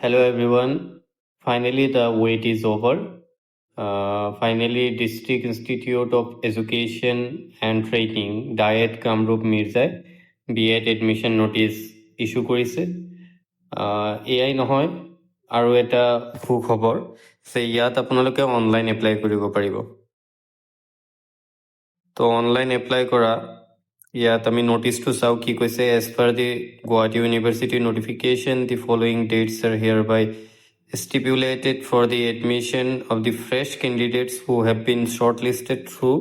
Hello everyone. Finally, the wait is over. Finally, District Institute of Education and Training, Diet Kamrup Mirzai, B.Ed admission notice issue কৰিছে। এয়াই নহয় আৰু এটা সুখবৰ যে ইয়াত আপোনালোকে অনলাইন এপ্লাই কৰিব পাৰিব। তো অনলাইন এপ্লাই কৰা ইয়াত আমি নোটিছটো চাওঁ কি কৈছে। As per the Guwahati university notification the following dates are here by stipulated for the admission of the fresh candidates who have been shortlisted through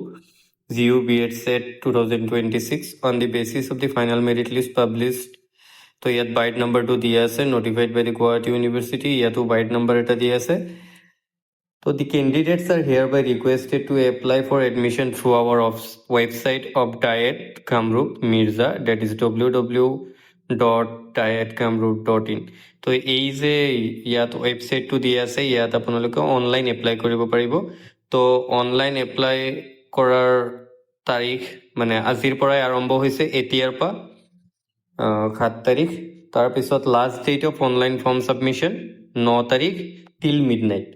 GU B.Ed set 2026 on the basis of the final merit list published. তো ইয়াত bite নম্বৰটো দিয়া আছে, notified by the Guwahati University, ইয়াতো bite number এটা দিয়া আছে। So the candidates are hereby requested to apply for admission through our website of Diet Kamrup Mirza, that is www.dietkamrup.in. তো এই যে ইয়াত ৱেবছাইটটো দিয়া আছে, ইয়াত আপোনালোকে অনলাইন এপ্লাই কৰিব পাৰিব। তো অনলাইন এপ্লাই কৰাৰ তাৰিখ মানে আজিৰ পৰাই আৰম্ভ হৈছে, এতিয়াৰ পৰা 7 তাৰিখ। তাৰপিছত last date of online form submission 9 তাৰিখ টিল মিডনাইট।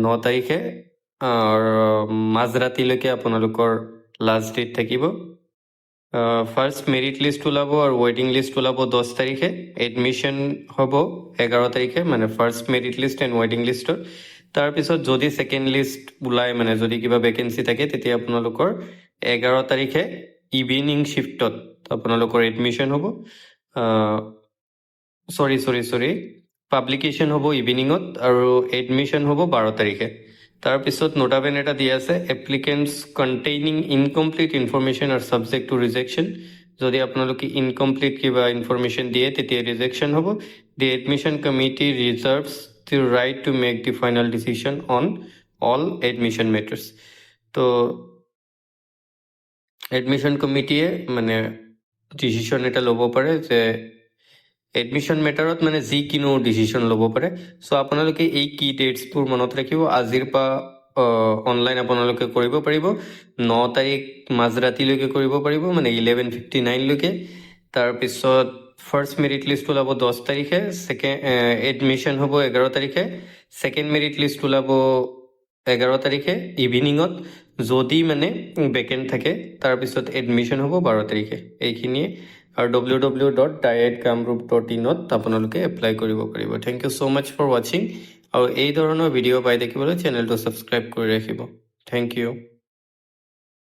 9 তাৰিখে মাজৰাতিলৈকে আপোনালোকৰ লাষ্ট ডেট থাকিব। ফাৰ্ষ্ট মেৰিট লিষ্ট ওলাব আৰু ৱেইটিং লিষ্ট ওলাব 10 তাৰিখে। এডমিশ্যন হ'ব 11 তাৰিখে, মানে ফাৰ্ষ্ট মেৰিট লিষ্ট এণ্ড ৱেইটিং লিষ্টৰ। তাৰপিছত যদি ছেকেণ্ড লিষ্ট ওলায়, মানে যদি কিবা ভেকেঞ্চি থাকে, তেতিয়া আপোনালোকৰ 11 তাৰিখে ইভিনিং শ্বিফ্টত আপোনালোকৰ এডমিশ্যন হ'ব। চৰি পাব্লিকেশ্যন হ'ব ইভিনিঙত আৰু এডমিশ্যন হ'ব 12 তাৰিখে। তাৰপিছত নোটাবেন এটা দিয়া আছে, এপ্লিকেণ্টছ কণ্টেইনিং ইনকমপ্লিট ইনফৰমেশ্যন আৰু ছাবজেক্ট টু ৰিজেকশ্যন। যদি আপোনালোকে ইনকমপ্লিট কিবা ইনফৰমেশ্যন দিয়ে তেতিয়া ৰিজেকশ্যন হ'ব। The admission committee reserves the right to make the final decision on all admission matters. তো এডমিশ্যন কমিটিয়ে মানে ডিচিশ্যন এটা ল'ব পাৰে যে এডমিশ্যন মেটাৰত মানে যিকোনো ডিচিশ্যন ল'ব পাৰে। চ' আপোনালোকে এই কি ডেটছবোৰ মনত ৰাখিব। আজিৰ পৰা অনলাইন আপোনালোকে কৰিব পাৰিব। 9 তাৰিখ মাজৰাতিলৈকে কৰিব পাৰিব, মানে 11:59লৈকে। তাৰপিছত ফাৰ্ষ্ট মেৰিট লিষ্ট ওলাব 10 তাৰিখে, এডমিশ্যন হ'ব 11 তাৰিখে, ছেকেণ্ড মেৰিট লিষ্ট ওলাব 11 তাৰিখে ইভিনিঙত যদি মানে ভেকেণ্ট থাকে। তাৰপিছত এডমিশ্যন হ'ব 12 তাৰিখে। এইখিনিয়ে আৰু www.dietkamrup.in আপোনালোকে এপ্লাই কৰিব পাৰিব। Thank you so' much for ৱাচিং। আৰু এই ধৰণৰ ভিডিঅ' পাই থাকিবলৈ চেনেলটো ছাবস্ক্ৰাইব কৰি ৰাখিব। Thank U.